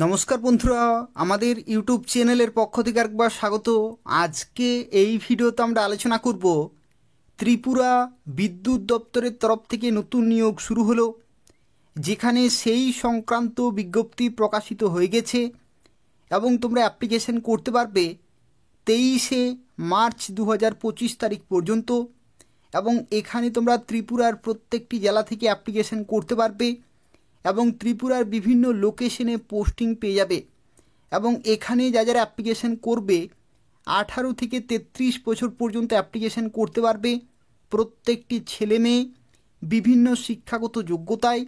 নমস্কার বন্ধুরা, আমাদের ইউটিউব চ্যানেলের পক্ষ থেকে একবার স্বাগত। আজকে এই ভিডিওতে আমরা আলোচনা করব ত্রিপুরা বিদ্যুৎ দপ্তরের তরফ থেকে নতুন নিয়োগ শুরু হলো, যেখানে সেই সংক্রান্ত বিজ্ঞপ্তি প্রকাশিত হয়ে গেছে এবং তোমরা অ্যাপ্লিকেশন করতে পারবে 23শে মার্চ 2025 তারিখ পর্যন্ত। এবং এখানে তোমরা ত্রিপুরার প্রত্যেকটি জেলা থেকে অ্যাপ্লিকেশন করতে পারবে এবং ত্রিপুরার বিভিন্ন লোকেশনে পোস্টিং পেয়ে যাবে। এবং এখানে যারা অ্যাপ্লিকেশন করবে 18 থেকে 33 বছর পর্যন্ত অ্যাপ্লিকেশন করতে পারবে। প্রত্যেকটি ছেলে মেয়ে বিভিন্ন শিক্ষাগত যোগ্যতায়,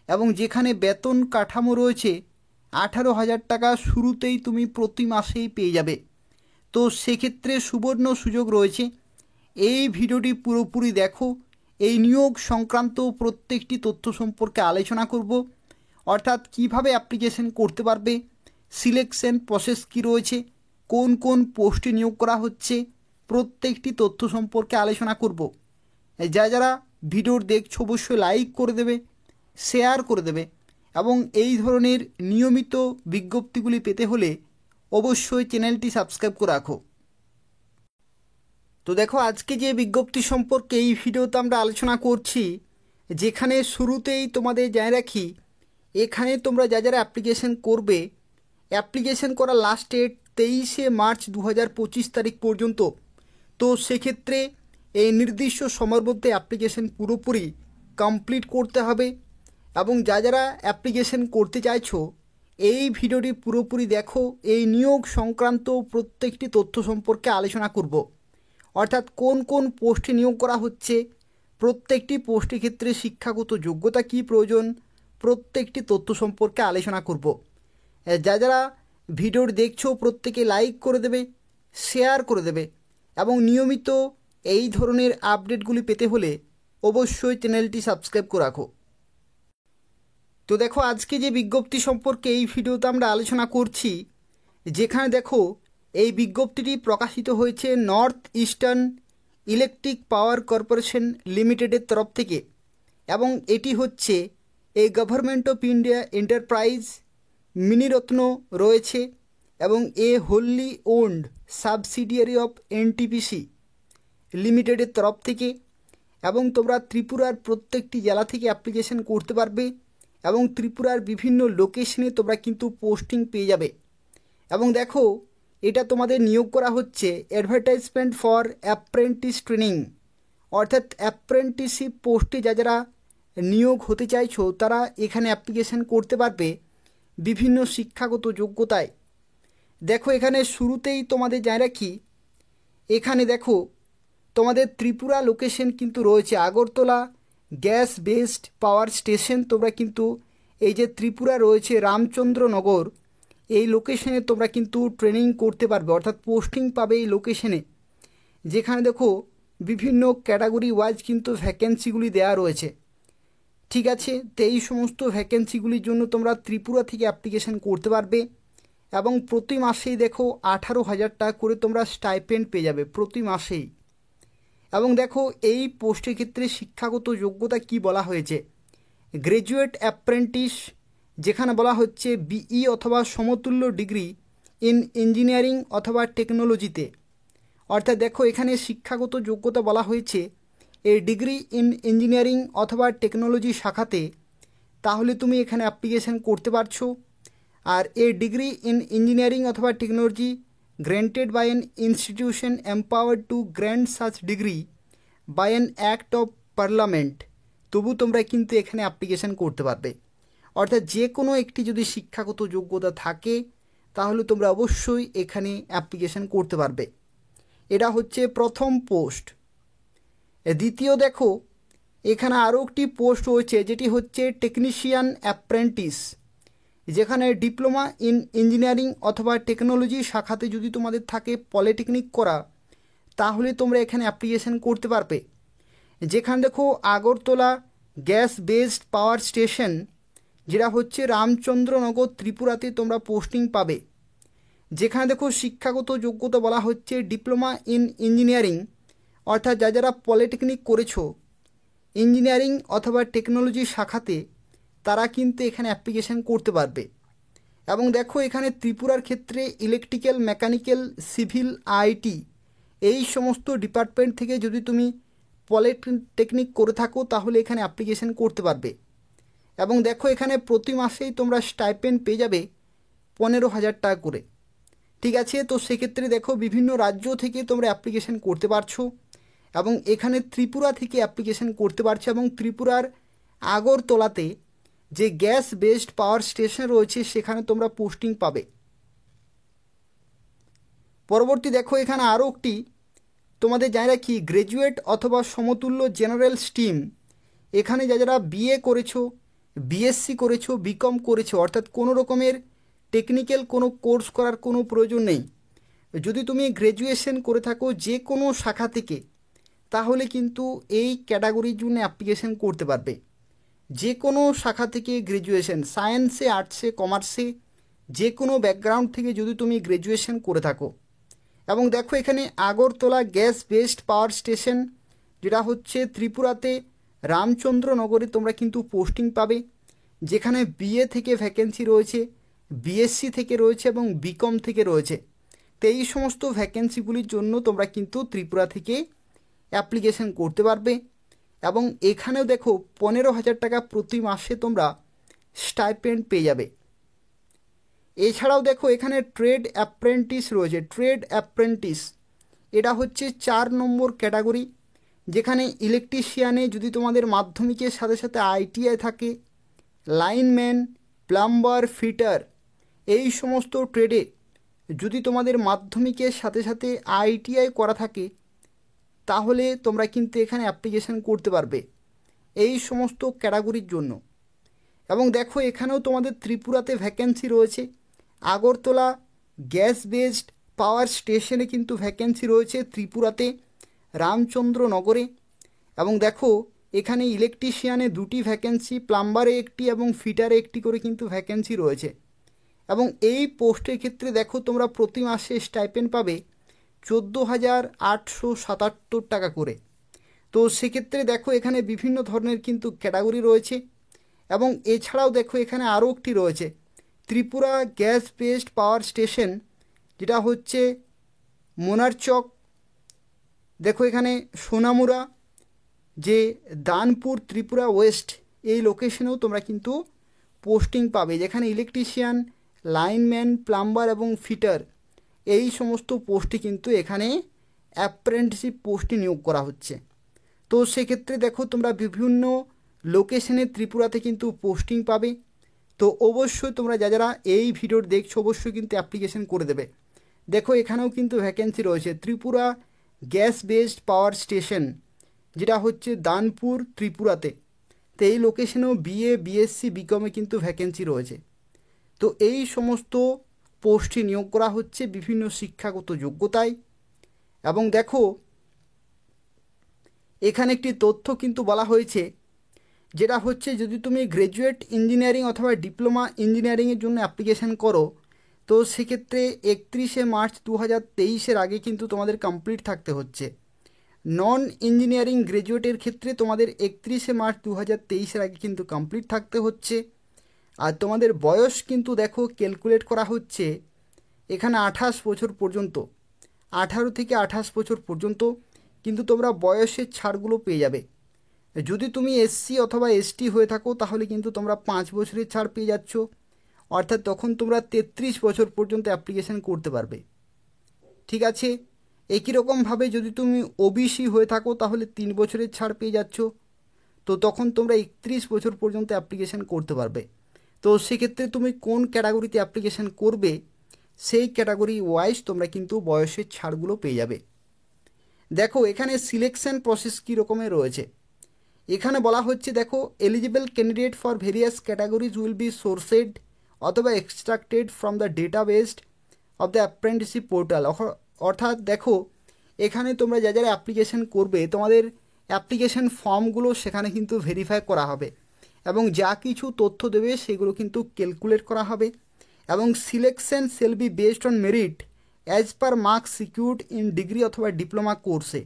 এবং যেখানে বেতন কাঠামো রয়েছে 18,000 টাকা শুরুতেই তুমি প্রতি মাসেই পেয়ে যাবে। তো সেক্ষেত্রে সুবর্ণ সুযোগ রয়েছে। এই ভিডিওটি পুরোপুরি দেখো। এই নিয়োগ সংক্রান্ত প্রত্যেকটি তথ্য সম্পর্কে আলোচনা করব, অর্থাৎ কিভাবে অ্যাপ্লিকেশন করতে পারবে, সিলেকশন প্রসেস কী রয়েছে, কোন কোন পোস্টে নিয়োগ করা হচ্ছে, প্রত্যেকটি তথ্য সম্পর্কে আলোচনা করব। যারা ভিডিওর দেখছো অবশ্যই লাইক করে দেবে, শেয়ার করে দেবে, এবং এই ধরনের নিয়মিত বিজ্ঞপ্তিগুলি পেতে হলে অবশ্যই চ্যানেলটি সাবস্ক্রাইব করে রাখো। তো দেখো, আজকে যে বিজ্ঞপ্তি সম্পর্কে এই ভিডিওতে আমরা আলোচনা করছি, যেখানে শুরুতেই তোমাদের জানিয়ে রাখি, এখানে তোমরা যারা অ্যাপ্লিকেশন করবে, অ্যাপ্লিকেশন করা লাস্ট ডেট 23শে মার্চ 2025 তারিখ পর্যন্ত। তো সেক্ষেত্রে এই নির্দিষ্ট সময়ের মধ্যে অ্যাপ্লিকেশন পুরোপুরি কমপ্লিট করতে হবে। এবং যারা অ্যাপ্লিকেশন করতে চাইছো, এই ভিডিওটি পুরোপুরি দেখো। এই নিয়োগ সংক্রান্ত প্রত্যেকটি তথ্য সম্পর্কে আলোচনা করব, অর্থাৎ কোন কোন পোস্টে নিয়োগ করা হচ্ছে, প্রত্যেকটি পোস্টের ক্ষেত্রে শিক্ষাগত যোগ্যতা কী প্রয়োজন, প্রত্যেকটি তথ্য সম্পর্কে আলোচনা করব। যারা ভিডিওটি দেখছো প্রত্যেকে লাইক করে দেবে, শেয়ার করে দেবে, এবং নিয়মিত এই ধরনের আপডেটগুলি পেতে হলে অবশ্যই চ্যানেলটি সাবস্ক্রাইব করে রাখো। তো দেখো, আজকে যে বিজ্ঞপ্তি সম্পর্কে এই ভিডিওতে আমরা আলোচনা করছি, যেখানে দেখো এই বিজ্ঞপ্তিটি প্রকাশিত হয়েছে north eastern electric power corporation লিমিটেডের তরফ থেকে, এবং এটি হচ্ছে এই government of India enterprise Miniratna রয়েছে, এবং a wholly owned subsidiary of NTPC লিমিটেডের তরফ থেকে। এবং তোমরা ত্রিপুরার প্রত্যেকটি জেলা থেকে অ্যাপ্লিকেশন করতে পারবে এবং ত্রিপুরার বিভিন্ন লোকেশনে তোমরা কিন্তু পোস্টিং পেয়ে যাবে। এবং দেখো, এটা তোমাদের নিয়োগ করা হচ্ছে অ্যাডভার্টাইজমেন্ট ফর অ্যাপ্রেন্টিস ট্রেনিং, অর্থাৎ অ্যাপ্রেন্টিসশিপ পোস্টে যারা নিয়োগ হতে চাইছো তারা এখানে অ্যাপ্লিকেশন করতে পারবে বিভিন্ন শিক্ষাগত যোগ্যতায়। দেখো, এখানে শুরুতেই তোমাদের জানিয়ে রাখি, এখানে দেখো তোমাদের ত্রিপুরা লোকেশন কিন্তু রয়েছে Agartala gas based power station. তোমরা কিন্তু এই যে ত্রিপুরা রয়েছে রামচন্দ্রনগর, এই লোকেশনে তোমরা কিন্তু ট্রেনিং করতে পারবে, অর্থাৎ পোস্টিং পাবে এই লোকেশনে। যেখানে দেখো বিভিন্ন ক্যাটাগরি ওয়াইজ কিন্তু ভ্যাকেন্সিগুলি দেওয়া রয়েছে। ঠিক আছে, তো এই সমস্ত ভ্যাকেন্সিগুলির জন্য তোমরা ত্রিপুরা থেকে অ্যাপ্লিকেশন করতে পারবে, এবং প্রতি মাসেই দেখো 18,000 টাকা করে তোমরা স্টাইপেন্ড পেয়ে যাবে প্রতি মাসেই। এবং দেখো, এই পোস্টের ক্ষেত্রে শিক্ষাগত যোগ্যতা কি বলা হয়েছে, গ্র্যাজুয়েট অ্যাপ্রেন্টিস, যেখানে বলা হচ্ছে বিই অথবা সমতুল্য ডিগ্রি ইন ইঞ্জিনিয়ারিং অথবা টেকনোলজিতে। অর্থাৎ দেখো, এখানে শিক্ষাগত যোগ্যতা বলা হয়েছে এই ডিগ্রি ইন ইঞ্জিনিয়ারিং অথবা টেকনোলজি শাখাতে, তাহলে তুমি এখানে অ্যাপ্লিকেশন করতে পারছো। আর এই ডিগ্রি ইন ইঞ্জিনিয়ারিং অথবা technology granted by an institution empowered to grant such degree by an act of parliament, তবু তোমরা কিন্তু এখানে অ্যাপ্লিকেশন করতে পারবে। অর্থাৎ যে কোনো একটি যদি শিক্ষাগত যোগ্যতা থাকে তাহলে তোমরা অবশ্যই এখানে অ্যাপ্লিকেশন করতে পারবে। এটা হচ্ছে প্রথম পোস্ট। দ্বিতীয় দেখো, এখানে আরও একটি পোস্ট রয়েছে, যেটি হচ্ছে টেকনিশিয়ান অ্যাপ্রেন্টিস, যেখানে ডিপ্লোমা ইন ইঞ্জিনিয়ারিং অথবা টেকনোলজি শাখাতে যদি তোমাদের থাকে পলিটেকনিক করা, তাহলে তোমরা এখানে অ্যাপ্লিকেশন করতে পারবে। যেখানে দেখো Agartala gas based power station, যেটা হচ্ছে রামচন্দ্রনগর ত্রিপুরাতে তোমরা পোস্টিং পাবে। যেখানে দেখো শিক্ষাগত যোগ্যতা বলা হচ্ছে ডিপ্লোমা ইন ইঞ্জিনিয়ারিং, অর্থাৎ যারা পলিটেকনিক করেছো ইঞ্জিনিয়ারিং অথবা টেকনোলজি শাখাতে, তারা কিন্তু এখানে অ্যাপ্লিকেশন করতে পারবে। এবং দেখো এখানে ত্রিপুরার ক্ষেত্রে ইলেকট্রিক্যাল, মেকানিক্যাল, সিভিল, আইটি এই সমস্ত ডিপার্টমেন্ট থেকে যদি তুমি পলিটেকনিক করে থাকো তাহলে এখানে অ্যাপ্লিকেশন করতে পারবে। এবং দেখো এখানে প্রতি মাসেই তোমরা স্টাইপেন্ড পেয়ে যাবে 15,000 টাকা করে। ঠিক আছে, তো সেক্ষেত্রে দেখো বিভিন্ন রাজ্য থেকে তোমরা অ্যাপ্লিকেশন করতে পারছো এবং এখানে ত্রিপুরা থেকে অ্যাপ্লিকেশন করতে পারছো এবং ত্রিপুরার আগরতলাতে যে গ্যাস বেসড পাওয়ার স্টেশন রয়েছে সেখানে তোমরা পোস্টিং পাবে। পরবর্তী দেখো এখানে আরও একটি তোমাদের জানি রাখি, গ্র্যাজুয়েট অথবা সমতুল্য জেনারেল স্ট্রিম, এখানে যারা বিএ করেছো, বিএসসি করেছো, বিকম করেছো, অর্থাৎ কোনো রকমের টেকনিক্যাল কোনো কোর্স করার কোনো প্রয়োজন নেই। যদি তুমি গ্র্যাজুয়েশন করে থাকো যে কোনো শাখা থেকে তাহলে কিন্তু এই ক্যাটাগরির জন্য অ্যাপ্লিকেশন করতে পারবে। যে কোনো শাখা থেকে গ্র্যাজুয়েশন, সায়েন্সে, আর্টসে, কমার্সে, যে কোনো ব্যাকগ্রাউন্ড থেকে যদি তুমি গ্র্যাজুয়েশন করে থাকো। এবং দেখো এখানে Agartala gas based power station যেটা হচ্ছে ত্রিপুরাতে রামচন্দ্রনগরে তোমরা কিন্তু পোস্টিং পাবে, যেখানে বিএ থেকে ভ্যাকেন্সি রয়েছে, বিএসসি থেকে রয়েছে এবং বিকম থেকে রয়েছে। তো এই সমস্ত ভ্যাকেন্সিগুলির জন্য তোমরা কিন্তু ত্রিপুরা থেকে অ্যাপ্লিকেশন করতে পারবে। এবং এখানেও দেখো 15,000 টাকা প্রতি মাসে তোমরা স্টাইপেন্ড পেয়ে যাবে। এছাড়াও দেখো এখানে ট্রেড অ্যাপ্রেন্টিস রয়েছে। ট্রেড অ্যাপ্রেন্টিস এটা হচ্ছে 4 নম্বর ক্যাটাগরি, যেখানে ইলেকট্রিশিয়ানে যদি তোমাদের মাধ্যমিকের সাথে সাথে আইটিআই থাকে, লাইনম্যান, প্লাম্বার, ফিটার এই সমস্ত ট্রেডে যদি তোমাদের মাধ্যমিকের সাথে সাথে আইটিআই করা থাকে তাহলে তোমরা কিন্তু এখানে অ্যাপ্লিকেশন করতে পারবে এই সমস্ত ক্যাটাগরির জন্য। এবং দেখো এখানেও তোমাদের ত্রিপুরাতে ভ্যাকেন্সি রয়েছে। আগরতলা গ্যাস বেসড পাওয়ার স্টেশনে কিন্তু ভ্যাকেন্সি রয়েছে ত্রিপুরাতে রামচন্দ্রনগরে। এবং দেখো এখানে ইলেকট্রিশিয়ানে 2টি ভ্যাকেন্সি, প্লাম্বারে 1টি এবং ফিটারে 1টি করে কিন্তু ভ্যাকেন্সি রয়েছে। এবং এই পোস্টের ক্ষেত্রে দেখো তোমরা প্রতি মাসে স্টাইপেন্ড পাবে 14,877 টাকা করে। তো সেক্ষেত্রে দেখো এখানে বিভিন্ন ধরনের কিন্তু ক্যাটাগরি রয়েছে। এবং এছাড়াও দেখো এখানে আরও একটি রয়েছে, Tripura gas based power station যেটা হচ্ছে মোনারচক। দেখো এখানে সোনামুড়া যে দানপুর ত্রিপুরা ওয়েস্ট এই লোকেশনেও তোমরা কিন্তু পোস্টিং পাবে, যেখানে ইলেকট্রিশিয়ান, লাইনম্যান, প্লাম্বার এবং ফিটার এই সমস্ত পোস্টে কিন্তু এখানে অ্যাপ্রেন্টিসশিপ পোস্টে নিয়োগ করা হচ্ছে। তো সেক্ষেত্রে দেখো তোমরা বিভিন্ন লোকেশনে ত্রিপুরাতে কিন্তু পোস্টিং পাবে। তো অবশ্যই তোমরা যারা এই ভিডিওর দেখছো অবশ্যই কিন্তু অ্যাপ্লিকেশন করে দেবে। দেখো এখানেও কিন্তু ভ্যাকেন্সি রয়েছে Tripura gas based power station যেটা হচ্ছে দানপুর ত্রিপুরাতে। তো এই লোকেশনেও বিএ, বিএসসি, বিকমে কিন্তু ভ্যাকেন্সি রয়েছে। তো এই সমস্ত পোস্টে নিয়োগ করা হচ্ছে বিভিন্ন শিক্ষাগত যোগ্যতায়। এবং দেখো এখানে একটি তথ্য কিন্তু বলা হয়েছে, যেটা হচ্ছে যদি তুমি গ্র্যাজুয়েট ইঞ্জিনিয়ারিং অথবা ডিপ্লোমা ইঞ্জিনিয়ারিংয়ের জন্য অ্যাপ্লিকেশান করো তো সেক্ষেত্রে 31শে মার্চ 2023-এর আগে কিন্তু তোমাদের কমপ্লিট থাকতে হচ্ছে। নন ইঞ্জিনিয়ারিং গ্র্যাজুয়েটের ক্ষেত্রে তোমাদের 31শে মার্চ 2023-এর আগে কিন্তু কমপ্লিট থাকতে হচ্ছে। আর তোমাদের বয়স কিন্তু দেখো ক্যালকুলেট করা হচ্ছে এখানে 28 বছর পর্যন্ত, 18 থেকে 28 বছর পর্যন্ত কিন্তু তোমরা বয়সের ছাড়গুলো পেয়ে যাবে। যদি তুমি এসসি অথবা এসটি হয়ে থাকো তাহলে কিন্তু তোমরা 5 বছরের ছাড় পেয়ে যাচ্ছ, অর্থাৎ তখন তোমরা 33 বছর পর্যন্ত অ্যাপ্লিকেশান করতে পারবে। ঠিক আছে, একই রকমভাবে যদি তুমি ওবিসি হয়ে থাকো তাহলে 3 বছরের ছাড় পেয়ে যাচ্ছ, তো তখন তোমরা 31 বছর পর্যন্ত অ্যাপ্লিকেশান করতে পারবে। তো সেক্ষেত্রে তুমি কোন ক্যাটাগরিতে অ্যাপ্লিকেশান করবে সেই ক্যাটাগরি ওয়াইজ তোমরা কিন্তু বয়সের ছাড়গুলো পেয়ে যাবে। দেখো এখানে সিলেকশন প্রসেস কী রকমের রয়েছে। এখানে বলা হচ্ছে দেখো eligible candidate for various categories will be sourced অথবা extracted from the database of the apprenticeship portal. অর্থাৎ দেখো এখানে তোমরা যারা অ্যাপ্লিকেশান করবে তোমাদের অ্যাপ্লিকেশান ফর্মগুলো সেখানে কিন্তু ভেরিফাই করা হবে এবং যা কিছু তথ্য দেবে সেগুলো কিন্তু ক্যালকুলেট করা হবে। এবং selection shall be based on merit as per marks secured in degree অথবা ডিপ্লোমা কোর্সে।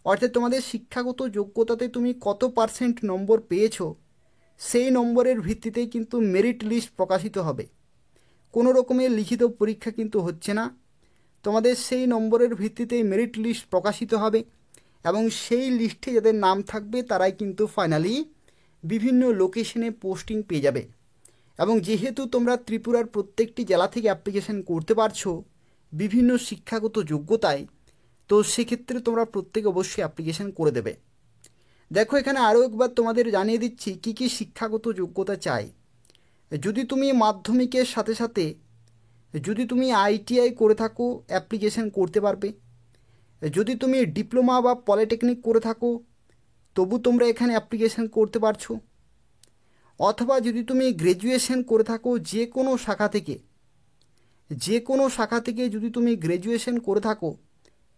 অর্থাৎ তোমাদের শিক্ষাগত যোগ্যতাতে তুমি কত % নম্বর পেয়েছো সেই নম্বরের ভিত্তিতেই কিন্তু মেরিট লিস্ট প্রকাশিত হবে। কোনো রকমের লিখিত পরীক্ষা কিন্তু হচ্ছে না। তোমাদের সেই নম্বরের ভিত্তিতে মেরিট লিস্ট প্রকাশিত হবে এবং সেই লিস্টে যাদের নাম থাকবে তারাই কিন্তু ফাইনালি বিভিন্ন লোকেশনে পোস্টিং পেয়ে যাবে। এবং যেহেতু তোমরা ত্রিপুরার প্রত্যেকটি জেলা থেকে অ্যাপ্লিকেশন করতে পারছো বিভিন্ন শিক্ষাগত যোগ্যতায়, তো সেক্ষেত্রে তোমরা প্রত্যেকে অবশ্যই অ্যাপ্লিকেশন করে দেবে। দেখো এখানে আরও একবার তোমাদের জানিয়ে দিচ্ছি কি কি শিক্ষাগত যোগ্যতা চাই। যদি তুমি মাধ্যমিকের সাথে সাথে যদি তুমি আইটিআই করে থাকো অ্যাপ্লিকেশন করতে পারবে। যদি তুমি ডিপ্লোমা বা পলিটেকনিক করে থাকো তবু তোমরা এখানে অ্যাপ্লিকেশন করতে পারছো। অথবা যদি তুমি গ্র্যাজুয়েশন করে থাকো যে কোনো শাখা থেকে যদি তুমি গ্র্যাজুয়েশন করে থাকো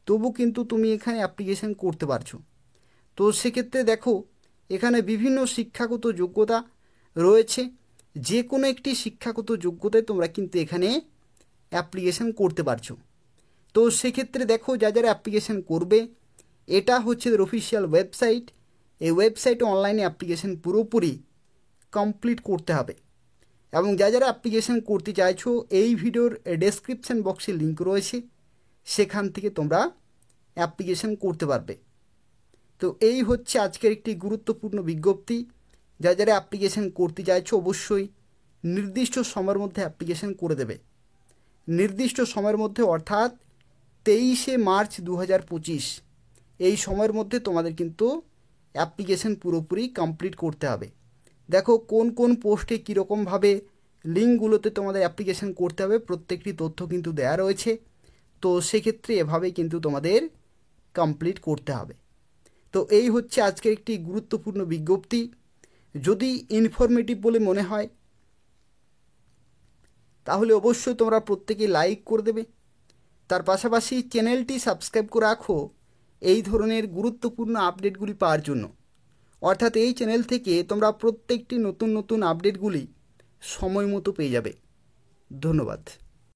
তবু কিন্তু তুমি এখানে অ্যাপ্লিকেশন করতে পারছো। তো সেক্ষেত্রে দেখো এখানে বিভিন্ন শিক্ষাগত যোগ্যতা রয়েছে, যে কোনো একটি শিক্ষাগত যোগ্যতায় তোমরা কিন্তু এখানে অ্যাপ্লিকেশন করতে পারছো। তো সেক্ষেত্রে দেখো যারা অ্যাপ্লিকেশন করবে, এটা হচ্ছে অফিসিয়াল ওয়েবসাইট। এই ওয়েবসাইটে অনলাইনে অ্যাপ্লিকেশন পুরোপুরি কমপ্লিট করতে হবে। এবং যারা অ্যাপ্লিকেশন করতে চাইছো এই ভিডিওর ডেসক্রিপশন বক্সে লিঙ্ক রয়েছে, সেখান থেকে তোমরা অ্যাপ্লিকেশন করতে পারবে। তো এই হচ্ছে আজকের একটি গুরুত্বপূর্ণ বিজ্ঞপ্তি। যারা অ্যাপ্লিকেশন করতে চাইছো অবশ্যই নির্দিষ্ট সময়ের মধ্যে অ্যাপ্লিকেশন করে দেবে। নির্দিষ্ট সময়ের মধ্যে অর্থাৎ 23শে মার্চ 2025 এই সময়ের মধ্যে তোমাদের কিন্তু অ্যাপ্লিকেশন পুরোপুরি কমপ্লিট করতে হবে। দেখো কোন কোন পোস্টে কীরকমভাবে লিঙ্কগুলোতে তোমাদের অ্যাপ্লিকেশন করতে হবে প্রত্যেকটি তথ্য কিন্তু দেওয়া রয়েছে। তো সেক্ষেত্রে এভাবেই কিন্তু তোমাদের কমপ্লিট করতে হবে। তো এই হচ্ছে আজকের একটি গুরুত্বপূর্ণ বিজ্ঞপ্তি। যদি ইনফরমেটিভ বলে মনে হয় তাহলে অবশ্যই তোমরা প্রত্যেকেই লাইক করে দেবে। তার পাশাপাশি চ্যানেলটি সাবস্ক্রাইব করে রাখো এই ধরনের গুরুত্বপূর্ণ আপডেটগুলি পাওয়ার জন্য। অর্থাৎ এই চ্যানেল থেকে তোমরা প্রত্যেকটি নতুন নতুন আপডেটগুলি সময় মতো পেয়ে যাবে। ধন্যবাদ।